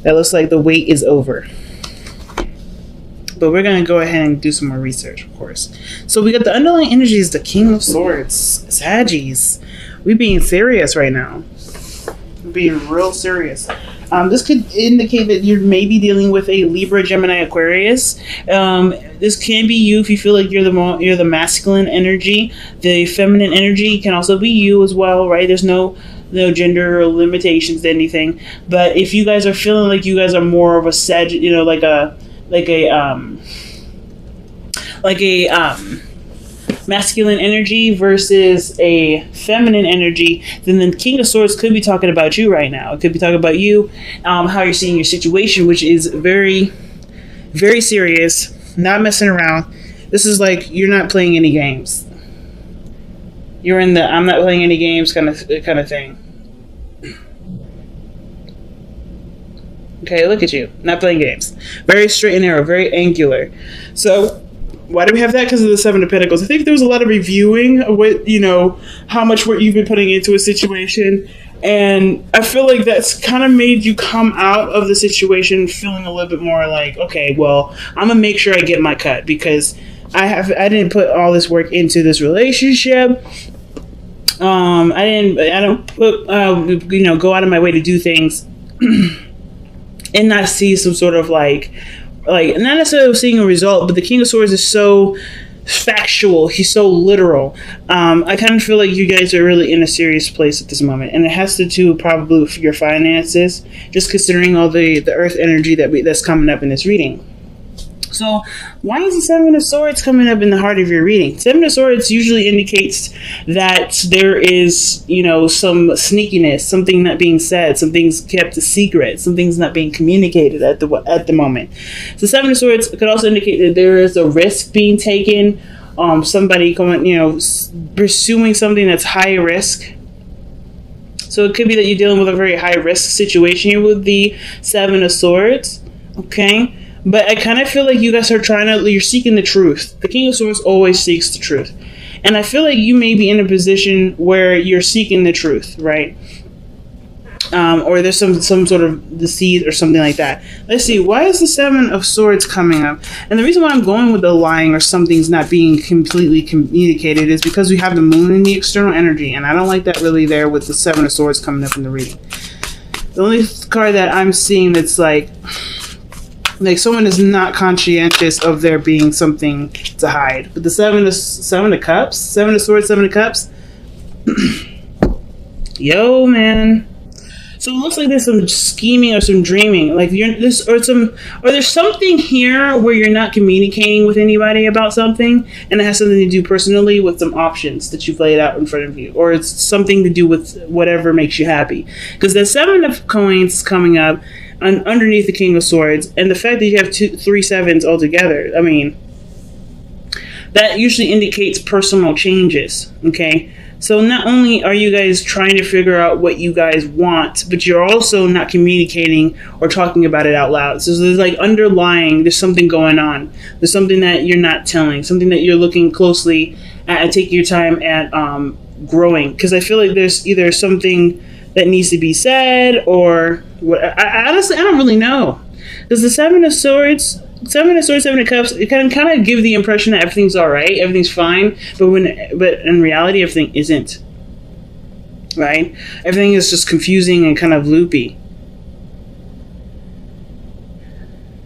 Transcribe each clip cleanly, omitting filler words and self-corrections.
That looks like the wait is over. But we're going to go ahead and do some more research, of course. So we got the underlying energies, the King of Swords, Saggies. We being serious right now. We're being real serious. This could indicate that you're maybe dealing with a Libra, Gemini, Aquarius. This can be you if you feel like you're the masculine energy. The feminine energy can also be you as well, right? There's no gender or limitations to anything. But if you guys are feeling like you guys are more of a Sag, you know, like a masculine energy versus a feminine energy, then the King of Swords could be talking about you right now. It could be talking about you, how you're seeing your situation, which is very, very serious, not messing around. This is like you're not playing any games. You're in the I'm not playing any games kind of thing. Okay, look at you, not playing games. Very straight and narrow, very angular. So why do we have that? Because of the Seven of Pentacles. I think there was a lot of reviewing of what, you know, how much work you've been putting into a situation. And I feel like that's kind of made you come out of the situation feeling a little bit more like, okay, well, I'm going to make sure I get my cut because I didn't put all this work into this relationship. I don't put, go out of my way to do things and not see some sort of like not necessarily seeing a result, but the King of Swords is so factual. He's so literal. I kind of feel like you guys are really in a serious place at this moment, and it has to do probably with your finances, just considering all the earth energy that's coming up in this reading. So why is the Seven of Swords coming up in the heart of your reading? Seven of Swords usually indicates that there is, you know, some sneakiness, something not being said, something's kept a secret, something's not being communicated at the moment. So Seven of Swords could also indicate that there is a risk being taken, somebody going, you know, pursuing something that's high risk. So it could be that you're dealing with a very high risk situation here with the Seven of Swords. Okay. But I kind of feel like you guys are you're seeking the truth. The King of Swords always seeks the truth. And I feel like you may be in a position where you're seeking the truth, right? Or there's some sort of deceit or something like that. Let's see, why is the Seven of Swords coming up? And the reason why I'm going with the lying or something's not being completely communicated is because we have the moon in the external energy. And I don't like that really there with the Seven of Swords coming up in the reading. The only card that I'm seeing that's like someone is not conscientious of there being something to hide. But the Seven of Cups, Seven of Swords, Seven of Cups. Yo, man. So it looks like there's some scheming or some dreaming. Like there's something here where you're not communicating with anybody about something, and it has something to do personally with some options that you've laid out in front of you, or it's something to do with whatever makes you happy. Because the Seven of Coins coming up underneath the King of Swords, and the fact that you have three sevens altogether, I mean, that usually indicates personal changes, okay? So not only are you guys trying to figure out what you guys want, but you're also not communicating or talking about it out loud. So there's like there's something going on. There's something that you're not telling, something that you're looking closely at and taking your time at growing. Because I feel like there's either something that needs to be said, or what? I honestly, I don't really know. Because the Seven of Swords, Seven of Cups, it can kind of give the impression that everything's all right, everything's fine, but in reality, everything isn't. Right? Everything is just confusing and kind of loopy.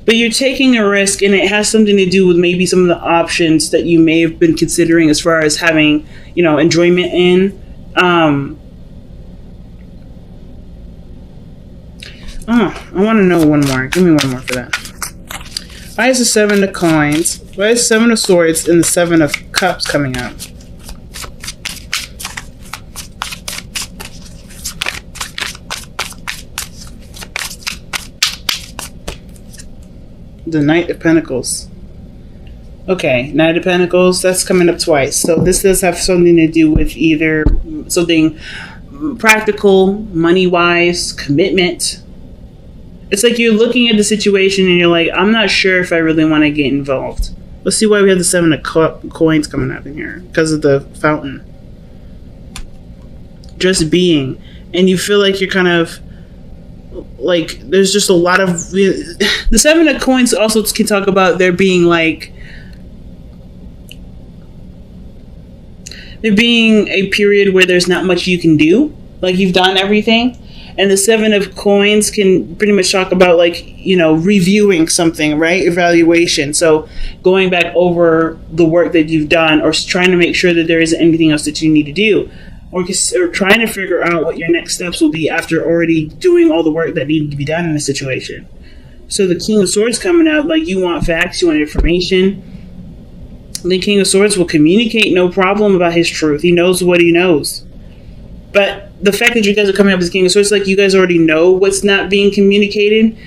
But you're taking a risk, and it has something to do with maybe some of the options that you may have been considering as far as having, you know, enjoyment in. I want to know one more. Give me one more for that. Why is the Seven of Coins? Why is Seven of Swords and the Seven of Cups coming out? The Knight of Pentacles. Okay, Knight of Pentacles, that's coming up twice. So this does have something to do with either something practical, money-wise, commitment. It's like you're looking at the situation and you're like, I'm not sure if I really want to get involved. Let's see why we have the Seven of Coins coming up in here. Because of the fountain. Just being. And you feel like you're kind of like there's just a lot of the Seven of Coins also can talk about there being a period where there's not much you can do, like you've done everything. And the Seven of Coins can pretty much talk about reviewing something, right? Evaluation. So going back over the work that you've done, or trying to make sure that there isn't anything else that you need to do, or trying to figure out what your next steps will be after already doing all the work that needed to be done in a situation. So the King of Swords coming out, like you want facts, you want information. The King of Swords will communicate no problem about his truth. He knows what he knows. But the fact that you guys are coming up as King of Swords, like you guys already know what's not being communicated.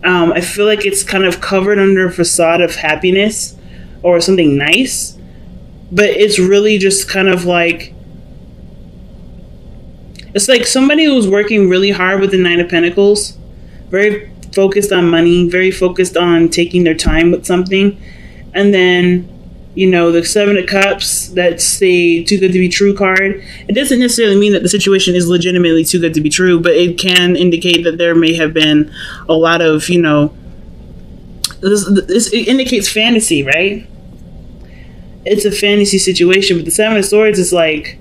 I feel like it's kind of covered under a facade of happiness or something nice. But it's really just kind of like, it's like somebody who's working really hard with the Nine of Pentacles, very focused on money, very focused on taking their time with something. And then, the Seven of Cups, that's the too good to be true card. It doesn't necessarily mean that the situation is legitimately too good to be true, but it can indicate that there may have been a lot of, this it indicates fantasy, right? It's a fantasy situation, but the Seven of Swords is like,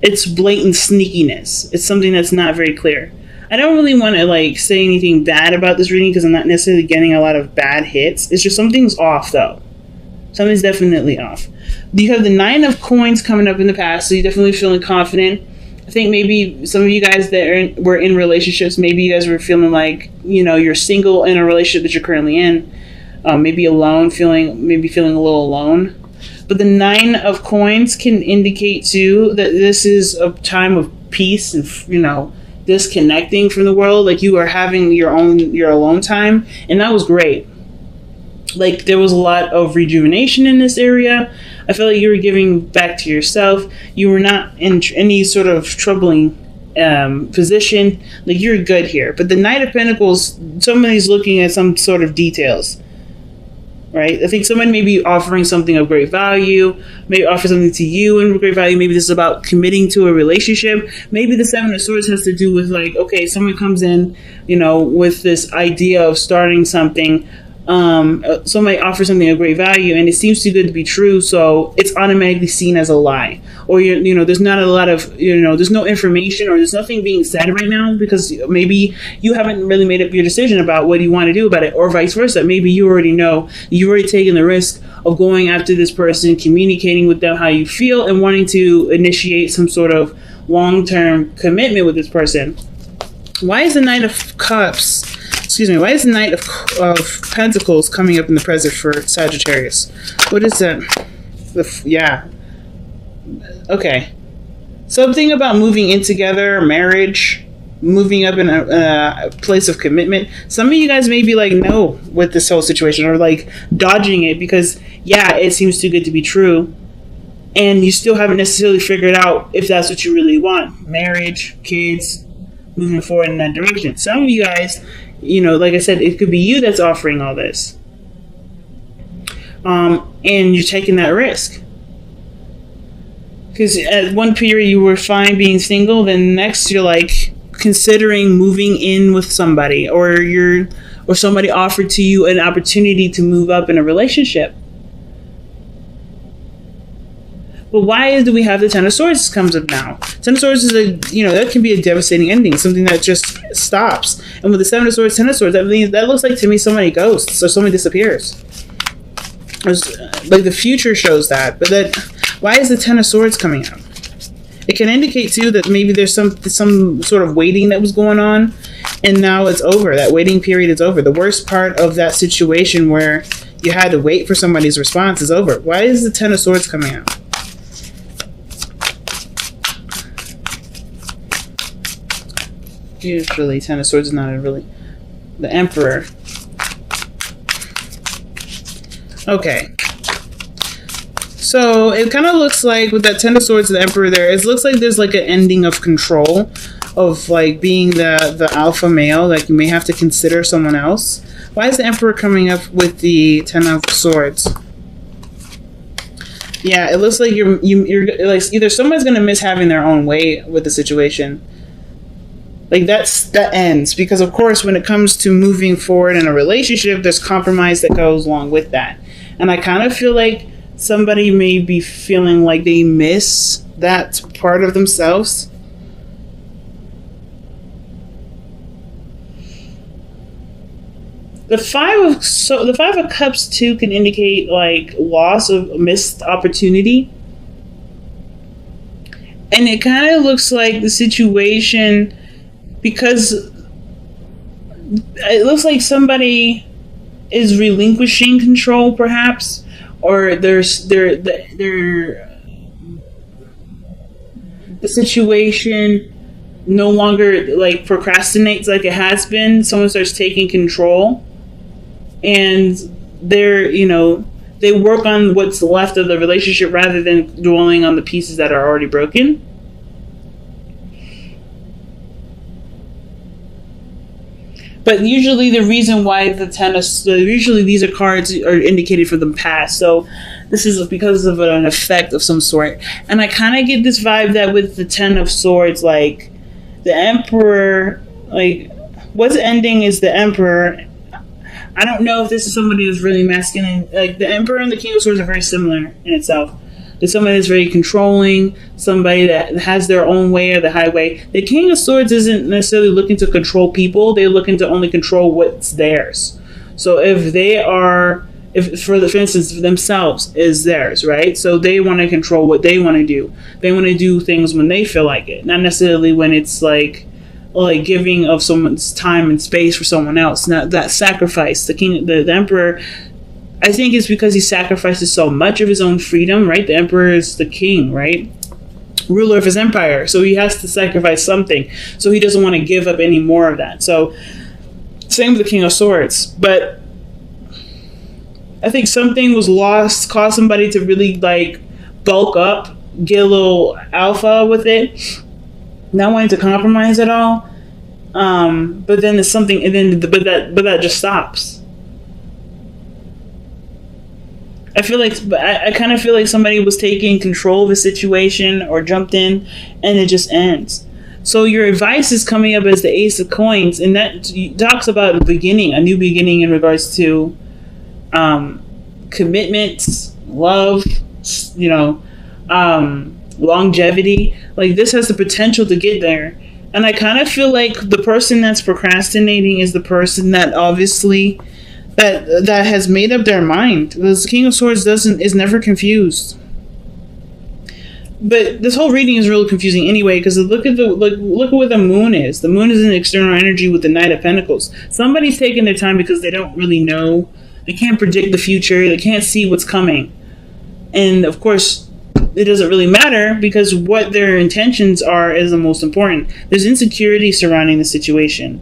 it's blatant sneakiness. It's something that's not very clear. I don't really want to say anything bad about this reading because I'm not necessarily getting a lot of bad hits. It's just something's off though. Something's definitely off. You have the Nine of Coins coming up in the past, so you're definitely feeling confident. I think maybe some of you guys that were in relationships, maybe you guys were feeling like, you're single in a relationship that you're currently in. Maybe alone, feeling a little alone. But the Nine of Coins can indicate too that this is a time of peace and, disconnecting from the world. Like you are having your alone time, and that was great. Like there was a lot of rejuvenation in this area. I feel like you were giving back to yourself. You were not in any sort of troubling position. Like you're good here. But the Knight of Pentacles, somebody's looking at some sort of details, right? I think someone may be offering something of great value, maybe offer something to you in great value. Maybe this is about committing to a relationship. Maybe the Seven of Swords has to do with okay, someone comes in, with this idea of starting something. Somebody offers something of great value and it seems too good to be true, so it's automatically seen as a lie. Or there's not a lot of there's no information, or there's nothing being said right now because maybe you haven't really made up your decision about what you want to do about it, or vice versa. Maybe you already know, you've already taken the risk of going after this person, communicating with them how you feel, and wanting to initiate some sort of long-term commitment with this person. Why is the Knight of Cups, why is the Knight of Pentacles coming up in the present for Sagittarius? What is that? Yeah. Okay. Something about moving in together, marriage, moving up in a place of commitment. Some of you guys may be no with this whole situation, or dodging it because, yeah, it seems too good to be true. And you still haven't necessarily figured out if that's what you really want. Marriage, kids, moving forward in that direction. Some of you guys, like I said, it could be you that's offering all this. And you're taking that risk. Because at one period you were fine being single, then next you're considering moving in with somebody, or somebody offered to you an opportunity to move up in a relationship. But why do we have the Ten of Swords comes up now? Ten of Swords is that can be a devastating ending, something that just stops. And with the Seven of Swords, Ten of Swords, that looks like to me somebody ghosts or somebody disappears. The future shows that, but why is the Ten of Swords coming up? It can indicate too that maybe there's some sort of waiting that was going on, and now it's over. That waiting period is over. The worst part of that situation where you had to wait for somebody's response is over. Why is the Ten of Swords coming out? Usually Ten of Swords is not the Emperor. Okay. So it kind of looks like with that Ten of Swords, the Emperor there, it looks like there's an ending of control, of being the alpha male. You may have to consider someone else. Why is the Emperor coming up with the Ten of Swords? Yeah, it looks like you're either someone's gonna miss having their own way with the situation. Like that ends, because of course when it comes to moving forward in a relationship, there's compromise that goes along with that. And I kind of feel like somebody may be feeling like they miss that part of themselves. The Five of Cups too can indicate like loss of missed opportunity. And it kind of looks like the situation, because it looks like somebody is relinquishing control, perhaps, or the situation no longer like procrastinates like it has been. Someone starts taking control, and they work on what's left of the relationship rather than dwelling on the pieces that are already broken. But usually the reason why usually these are cards are indicated for the past. So this is because of an effect of some sort. And I kind of get this vibe that with the Ten of Swords, like the Emperor, like what's ending is the Emperor. I don't know if this is somebody who's really masculine. Like the Emperor and the King of Swords are very similar in itself. There's somebody that's very controlling, somebody that has their own way or the highway. The King of Swords isn't necessarily looking to control people. They're looking to only control what's theirs. So for instance, themselves is theirs, right? So they want to control what they want to do. They want to do things when they feel like it, not necessarily when it's like giving of someone's time and space for someone else. Not that sacrifice. The Emperor, I think it's because he sacrifices so much of his own freedom, right? The Emperor is the king, right? Ruler of his empire. So he has to sacrifice something. So he doesn't want to give up any more of that. So same with the King of Swords. But I think something was lost, caused somebody to really like bulk up, get a little alpha with it, not wanting to compromise at all. But then there's something, and then but that just stops. I kind of feel like somebody was taking control of a situation or jumped in, and it just ends. So your advice is coming up as the Ace of Coins, and that talks about a beginning, a new beginning in regards to commitments, love, longevity. Like this has the potential to get there. And I kind of feel like the person that's procrastinating is the person that obviously that has made up their mind. Because the King of Swords is never confused. But this whole reading is really confusing anyway, because look at where the moon is. The moon is an external energy with the Knight of Pentacles. Somebody's taking their time because they don't really know. They can't predict the future. They can't see what's coming. And of course, it doesn't really matter because what their intentions are is the most important. There's insecurity surrounding the situation.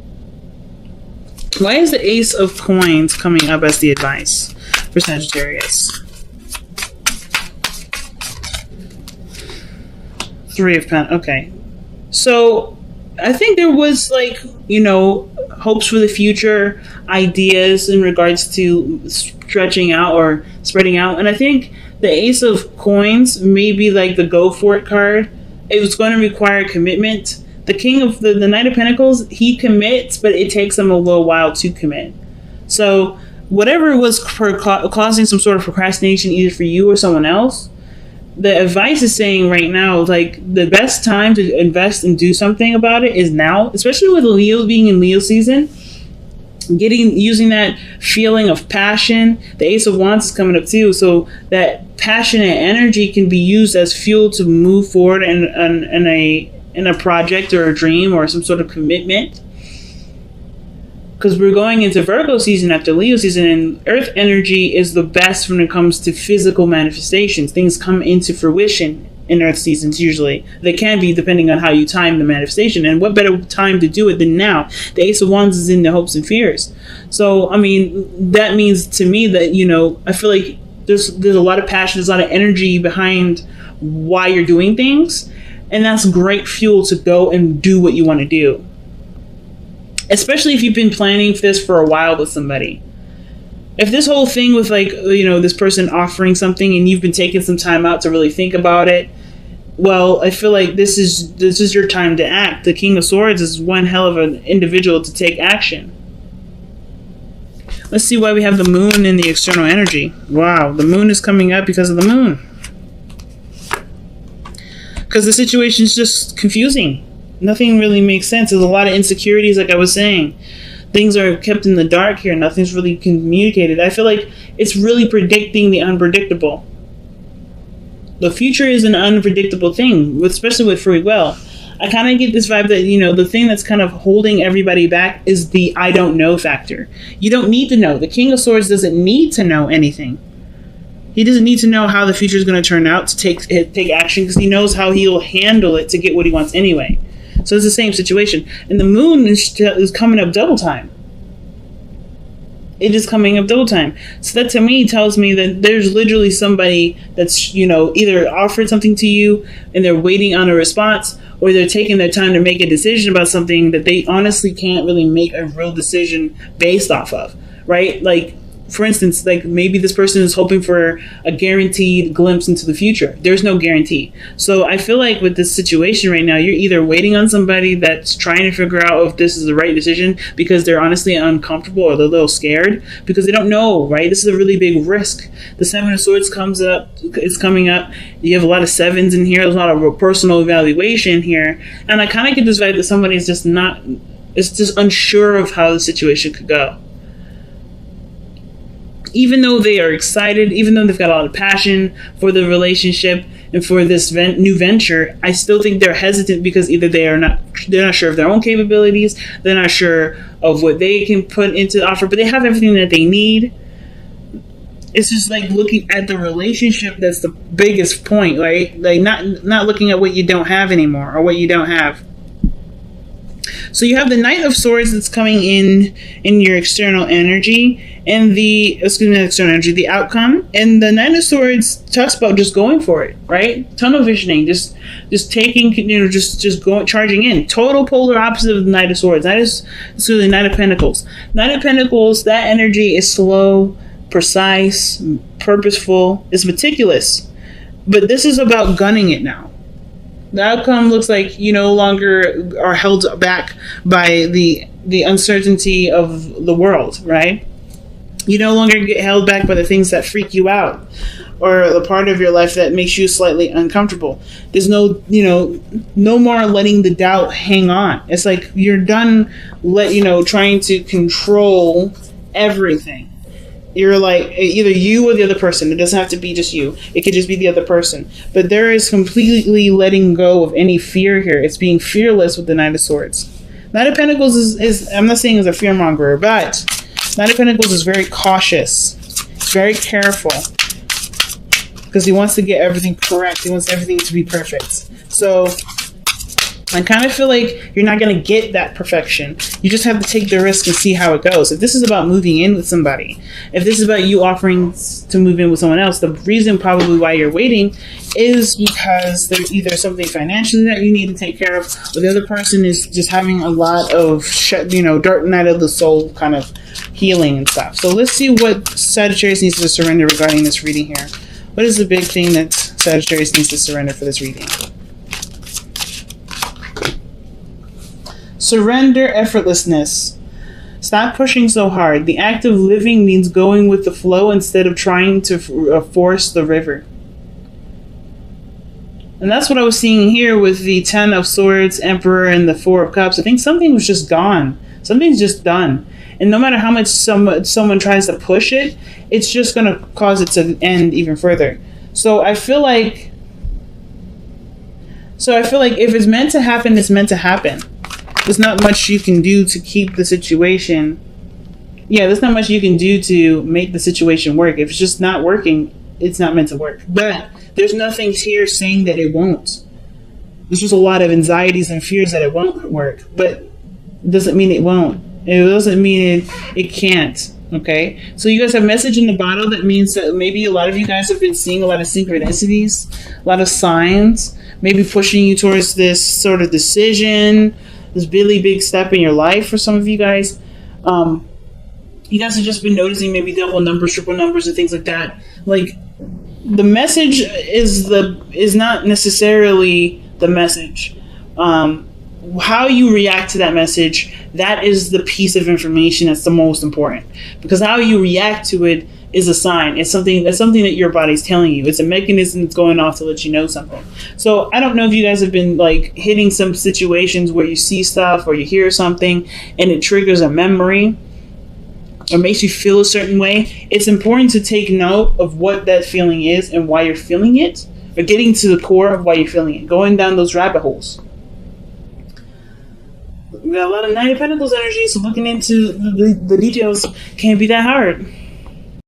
Why is the Ace of Coins coming up as the advice for Sagittarius? Three of Pentacles. Okay. So I think there was hopes for the future, ideas in regards to stretching out or spreading out. And I think the Ace of Coins may be like the go for it card. It was going to require commitment. The King of the Knight of Pentacles, he commits, but it takes him a little while to commit. So whatever was causing some sort of procrastination, either for you or someone else, the advice is saying right now, like the best time to invest and do something about it is now, especially with Leo being in Leo season. Using that feeling of passion. The Ace of Wands is coming up too, so that passion and energy can be used as fuel to move forward in a project or a dream or some sort of commitment. Because we're going into Virgo season after Leo season, and Earth energy is the best when it comes to physical manifestations. Things come into fruition in Earth seasons usually. They can be depending on how you time the manifestation. And what better time to do it than now? The Ace of Wands is in the hopes and fears. So, I mean, that means to me that, I feel like there's a lot of passion, there's a lot of energy behind why you're doing things. And that's great fuel to go and do what you want to do. Especially if you've been planning this for a while with somebody. If this whole thing with this person offering something and you've been taking some time out to really think about it, well, I feel like this is your time to act. The King of Swords is one hell of an individual to take action. Let's see why we have the moon in the external energy. Wow, the moon is coming up because of the moon. Because the situation is just confusing. Nothing really makes sense. There's a lot of insecurities, like I was saying. Things are kept in the dark here. Nothing's really communicated. I feel like it's really predicting the unpredictable. The future is an unpredictable thing, especially with free will. I kind of get this vibe that, the thing that's kind of holding everybody back is the I don't know factor. You don't need to know. The King of Swords doesn't need to know anything. He doesn't need to know how the future is going to turn out to take action, because he knows how he'll handle it to get what he wants anyway. So it's the same situation. And the moon is coming up double time. It is coming up double time. So that to me tells me that there's literally somebody that's, either offered something to you and they're waiting on a response, or they're taking their time to make a decision about something that they honestly can't really make a real decision based off of, right? Like, for instance, like maybe this person is hoping for a guaranteed glimpse into the future. There's no guarantee. So I feel like with this situation right now, you're either waiting on somebody that's trying to figure out if this is the right decision because they're honestly uncomfortable or they're a little scared because they don't know, right? This is a really big risk. The Seven of Swords is coming up. You have a lot of sevens in here. There's a lot of personal evaluation here. And I kind of get this vibe that somebody's just unsure of how the situation could go. Even though they are excited, even though they've got a lot of passion for the relationship and for this new venture, I still think they're hesitant because either they're not sure of their own capabilities, they're not sure of what they can put into the offer, but they have everything that they need. It's just like looking at the relationship that's the biggest point, right? Like not looking at what you don't have anymore or what you don't have. So you have the Knight of Swords that's coming in your external energy, and the outcome. And the Knight of Swords talks about just going for it, right? Tunnel visioning, just taking, just going, charging in. Total polar opposite of the Knight of Swords. That is the Knight of Pentacles. Knight of Pentacles, that energy is slow, precise, purposeful, it's meticulous. But this is about gunning it now. The outcome looks like you no longer are held back by the uncertainty of the world, right? You no longer get held back by the things that freak you out or the part of your life that makes you slightly uncomfortable. There's no more letting the doubt hang on. It's like you're done trying to control everything. You're like either you or the other person. It doesn't have to be just you. It could just be the other person. But there is completely letting go of any fear here. It's being fearless with the Knight of Swords. Knight of Pentacles is I'm not saying is a fearmonger, but Knight of Pentacles is very cautious. He's very careful. Because he wants to get everything correct. He wants everything to be perfect. So I kind of feel like you're not going to get that perfection. You just have to take the risk and see how it goes. If this is about moving in with somebody, if this is about you offering to move in with someone else, the reason probably why you're waiting is because there's either something financially that you need to take care of, or the other person is just having a lot of, dark night of the soul kind of healing and stuff. So let's see what Sagittarius needs to surrender regarding this reading here. What is the big thing that Sagittarius needs to surrender for this reading? Surrender effortlessness. Stop pushing so hard. The act of living means going with the flow instead of trying to force the river. And that's what I was seeing here with the Ten of Swords, Emperor, and the Four of Cups. I think something was just gone. Something's just done. And no matter how much someone tries to push it, it's just going to cause it to end even further. So I feel like if it's meant to happen, it's meant to happen. There's not much you can do to keep the situation. Yeah, there's not much you can do to make the situation work. If it's just not working, it's not meant to work. But there's nothing here saying that it won't. There's just a lot of anxieties and fears that it won't work. But it doesn't mean it won't. It doesn't mean it can't. Okay? So you guys have message in the bottle. That means that maybe a lot of you guys have been seeing a lot of synchronicities, a lot of signs, maybe pushing you towards this sort of decision, this really big step in your life for some of you guys. You guys have just been noticing maybe double numbers, triple numbers, and things like that. Like, the message is not necessarily the message. How you react to that message, that is the piece of information that's the most important, because how you react to it is a sign. It's something that your body's telling you. It's a mechanism that's going off to let you know something. So I don't know if you guys have been like hitting some situations where you see stuff or you hear something and it triggers a memory or makes you feel a certain way. It's important to take note of what that feeling is and why you're feeling it, or getting to the core of why you're feeling it, going down those rabbit holes. We got a lot of Nine of Pentacles energy, so looking into the details can't be that hard.